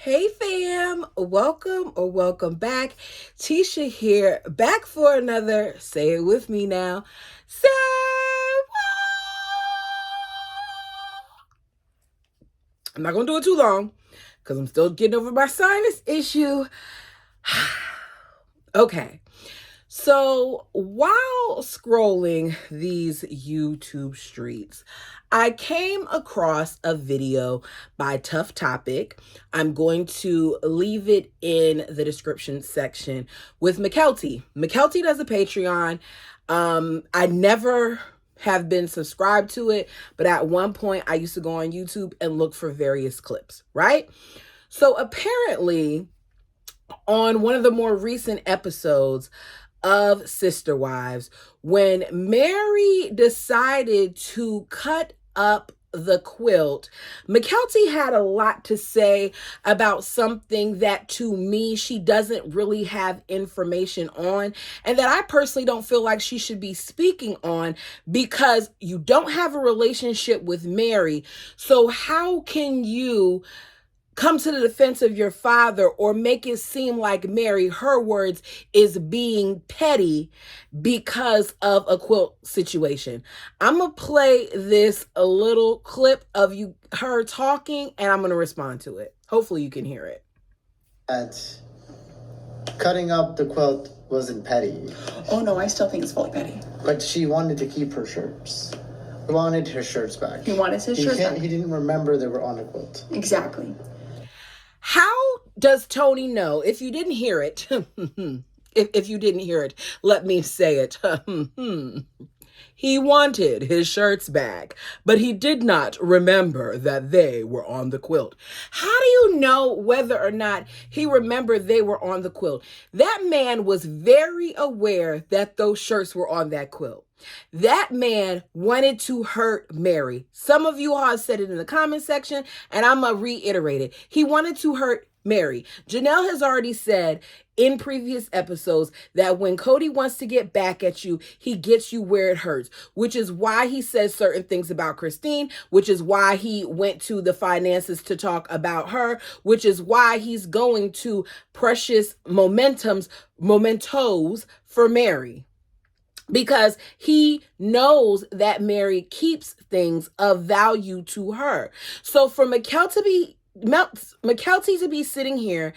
Hey fam, welcome back. Tisha here, back for another, say it with me now, say what? I'm not gonna do it too long because I'm still getting over my sinus issue. Okay. So while scrolling these YouTube streets, I came across a video by Tough Topic. I'm going to leave it in the description section with Mykelti. Mykelti does a Patreon. I never have been subscribed to it, but at one point I used to go on YouTube and look for various clips, right? So apparently on one of the more recent episodes of Sister Wives, when Mary decided to cut up the quilt, Mykelti had a lot to say about something that to me she doesn't really have information on, and that I personally don't feel like she should be speaking on, because you don't have a relationship with Mary. So how can you come to the defense of your father or make it seem like Mary, her words, is being petty because of a quilt situation? I'm going to play this a little clip of her talking, and I'm going to respond to it. Hopefully you can hear it. That cutting up the quilt wasn't petty. Oh no, I still think it's fully petty. But she wanted to keep her shirts. He wanted his shirts back. He wanted his shirts back. He didn't remember they were on the quilt. Exactly. How does Tony know? If you didn't hear it, if you didn't hear it, let me say it. He wanted his shirts back, but he did not remember that they were on the quilt. How do you know whether or not he remembered they were on the quilt? That man was very aware that those shirts were on that quilt. That man wanted to hurt Mary. Some of you all have said it in the comment section, and I'm going to reiterate it. He wanted to hurt Mary. Janelle has already said in previous episodes that when Cody wants to get back at you, he gets you where it hurts, which is why he says certain things about Christine, which is why he went to the finances to talk about her, which is why he's going to precious mementos for Mary. Because he knows that Mary keeps things of value to her. So for Mykelti to be sitting here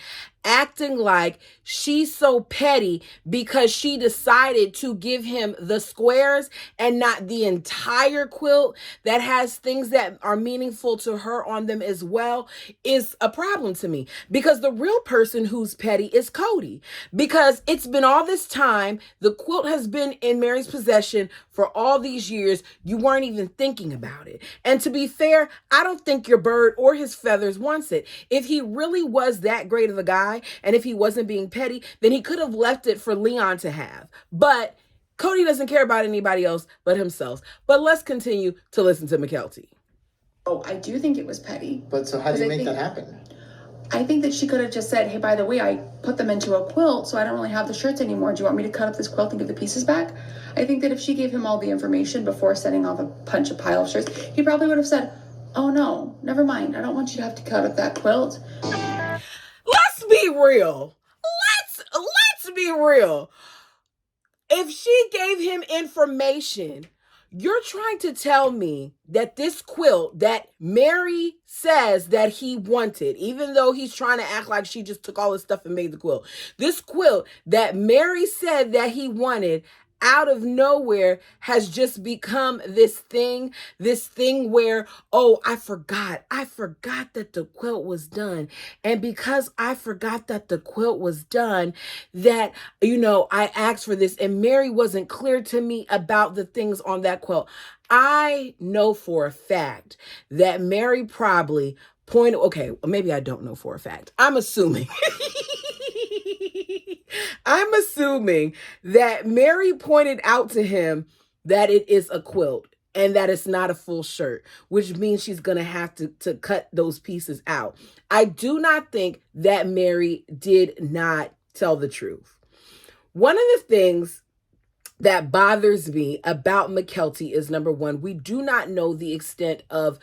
acting like she's so petty because she decided to give him the squares and not the entire quilt that has things that are meaningful to her on them as well is a problem to me. Because the real person who's petty is Cody. Because it's been all this time, the quilt has been in Mary's possession for all these years, you weren't even thinking about it. And to be fair, I don't think your bird or his feathers wants it. If he really was that great of a guy, and if he wasn't being petty, then he could have left it for Leon to have. But Cody doesn't care about anybody else but himself. But let's continue to listen to Mykelti. Oh, I do think it was petty. But so how do you make that happen? I think that she could have just said, hey, by the way, I put them into a quilt, so I don't really have the shirts anymore. Do you want me to cut up this quilt and give the pieces back? I think that if she gave him all the information before sending off a pile of shirts, he probably would have said, oh no, never mind. I don't want you to have to cut up that quilt. Let's be real. Let's be real. If she gave him information, you're trying to tell me that this quilt that Mary says that he wanted, even though he's trying to act like she just took all this stuff and made the quilt, this quilt that Mary said that he wanted out of nowhere has just become this thing where, oh, I forgot that the quilt was done. And because I forgot that the quilt was done, that, I asked for this and Mary wasn't clear to me about the things on that quilt. I know for a fact that Mary probably okay, maybe I don't know for a fact. I'm assuming. I'm assuming that Mary pointed out to him that it is a quilt and that it's not a full shirt, which means she's going to have to cut those pieces out. I do not think that Mary did not tell the truth. One of the things that bothers me about Mykelti is, number one, we do not know the extent of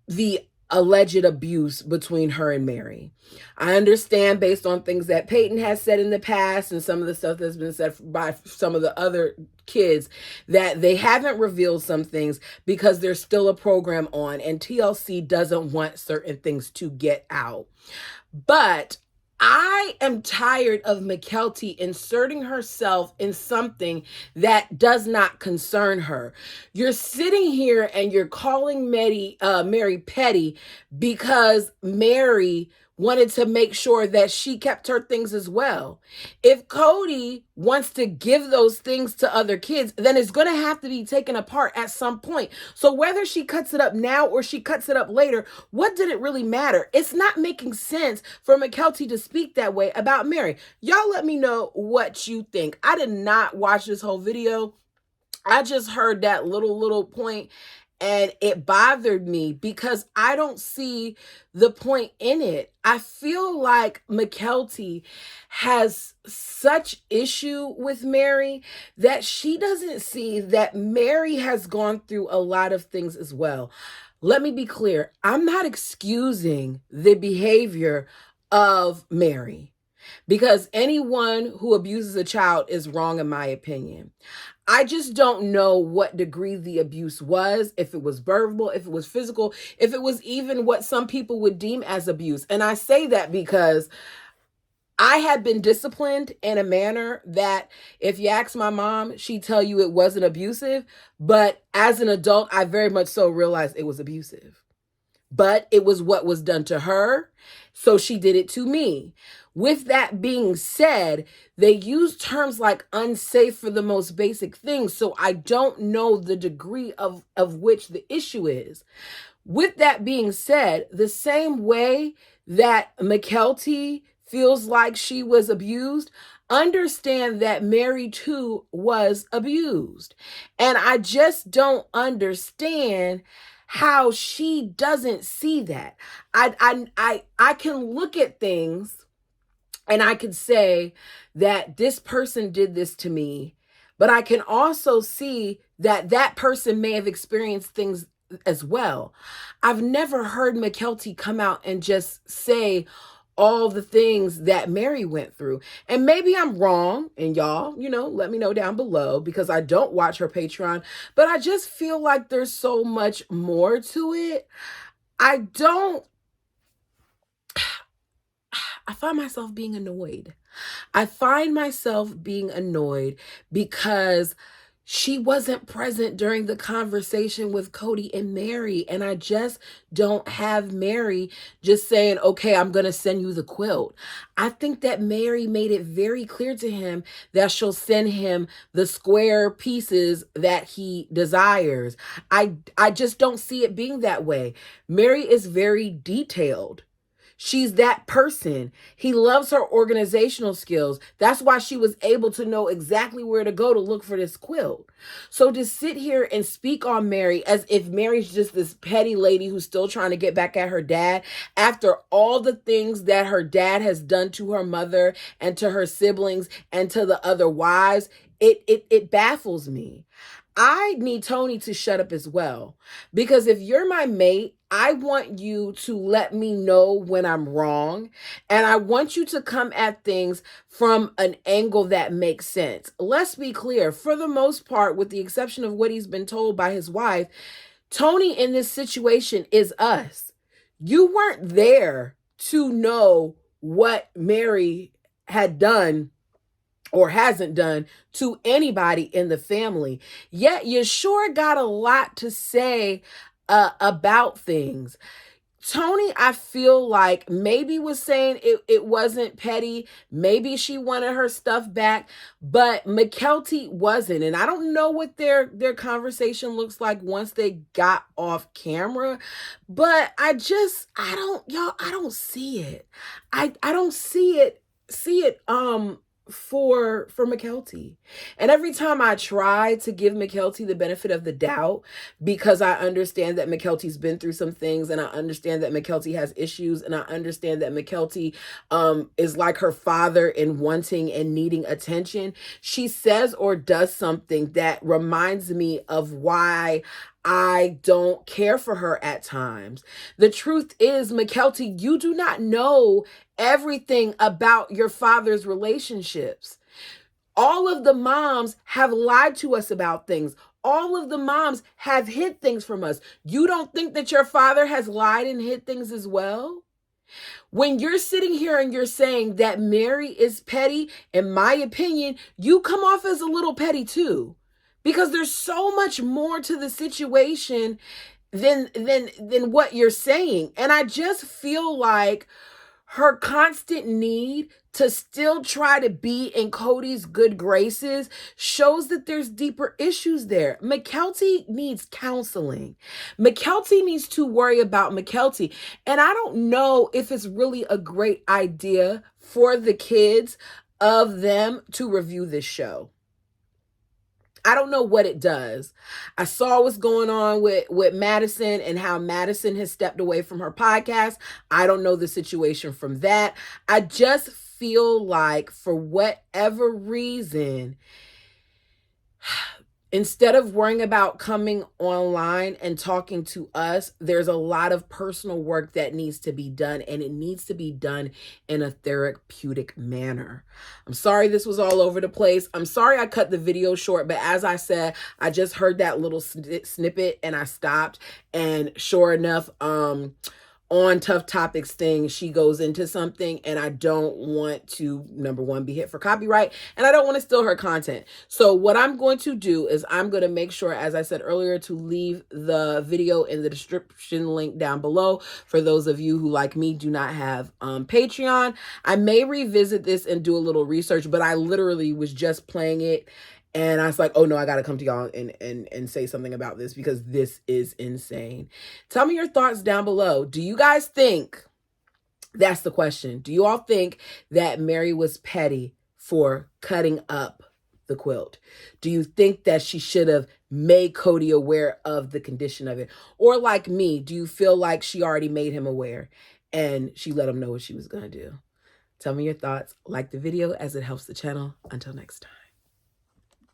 the alleged abuse between her and Mary. I understand, based on things that Peyton has said in the past and some of the stuff that's been said by some of the other kids, that they haven't revealed some things because there's still a program on and TLC doesn't want certain things to get out. But I am tired of Mykelti inserting herself in something that does not concern her. You're sitting here and you're calling Mary petty because Mary wanted to make sure that she kept her things as well. If Cody wants to give those things to other kids, then it's going to have to be taken apart at some point. So whether she cuts it up now or she cuts it up later, what did it really matter? It's not making sense for Mykelti to speak that way about Mary. Y'all let me know what you think. I did not watch this whole video. I just heard that little point and it bothered me because I don't see the point in it. I feel like Mykelti has such issue with Mary that she doesn't see that Mary has gone through a lot of things as well. Let me be clear. I'm not excusing the behavior of Mary, because anyone who abuses a child is wrong in my opinion. I just don't know what degree the abuse was, if it was verbal, if it was physical, if it was even what some people would deem as abuse. And I say that because I had been disciplined in a manner that if you ask my mom, she'd tell you it wasn't abusive. But as an adult, I very much so realized it was abusive. But it was what was done to her, so she did it to me. With that being said, they use terms like unsafe for the most basic things, so I don't know the degree of which the issue is. With that being said, the same way that Mykelti feels like she was abused, understand that Mary too was abused. And I just don't understand how she doesn't see that. I can look at things and I can say that this person did this to me, but I can also see that that person may have experienced things as well. I've never heard Mykelti come out and just say all the things that Mary went through. And maybe I'm wrong, and y'all, let me know down below because I don't watch her Patreon, but I just feel like there's so much more to it. I find myself being annoyed. I find myself being annoyed because she wasn't present during the conversation with Cody and Mary. And I just don't have Mary just saying, okay, I'm going to send you the quilt. I think that Mary made it very clear to him that she'll send him the square pieces that he desires. I just don't see it being that way. Mary is very detailed. She's that person. He loves her organizational skills. That's why she was able to know exactly where to go to look for this quilt. So to sit here and speak on Mary as if Mary's just this petty lady who's still trying to get back at her dad after all the things that her dad has done to her mother and to her siblings and to the other wives, it baffles me. I need Tony to shut up as well, because if you're my mate, I want you to let me know when I'm wrong, and I want you to come at things from an angle that makes sense. Let's be clear, for the most part, with the exception of what he's been told by his wife, Tony in this situation is us. You weren't there to know what Mary had done or hasn't done to anybody in the family. Yet you sure got a lot to say about things. Tony, I feel like maybe was saying it wasn't petty. Maybe she wanted her stuff back, but Mykelti wasn't. And I don't know what their conversation looks like once they got off camera, but I don't see it. I don't see it for Mykelti. And every time I try to give Mykelti the benefit of the doubt, because I understand that Mykelti's been through some things, and I understand that Mykelti has issues, and I understand that Mykelti is like her father in wanting and needing attention, she says or does something that reminds me of why I don't care for her at times. The truth is, Mykelti, you do not know everything about your father's relationships. All of the moms have lied to us about things. All of the moms have hid things from us. You don't think that your father has lied and hid things as well? When you're sitting here and you're saying that Mary is petty, in my opinion, you come off as a little petty too. Because there's so much more to the situation than what you're saying. And I just feel like her constant need to still try to be in Cody's good graces shows that there's deeper issues there. Mykelti needs counseling. Mykelti needs to worry about Mykelti. And I don't know if it's really a great idea for the kids of them to review this show. I don't know what it does. I saw what's going on with Madison and how Madison has stepped away from her podcast. I don't know the situation from that. I just feel like for whatever reason, instead of worrying about coming online and talking to us, there's a lot of personal work that needs to be done, and it needs to be done in a therapeutic manner. I'm sorry this was all over the place. I'm sorry I cut the video short, but as I said, I just heard that little snippet and I stopped. And sure enough, on Tough Topics thing, she goes into something, and I don't want to, number one, be hit for copyright, and I don't want to steal her content. So what I'm going to do is I'm going to make sure, as I said earlier, to leave the video in the description link down below for those of you who, like me, do not have Patreon. I may revisit this and do a little research, but I literally was just playing it, and I was like, oh no, I got to come to y'all and say something about this because this is insane. Tell me your thoughts down below. Do you guys think, that's the question, do you all think that Mary was petty for cutting up the quilt? Do you think that she should have made Cody aware of the condition of it? Or like me, do you feel like she already made him aware and she let him know what she was going to do? Tell me your thoughts. Like the video as it helps the channel. Until next time.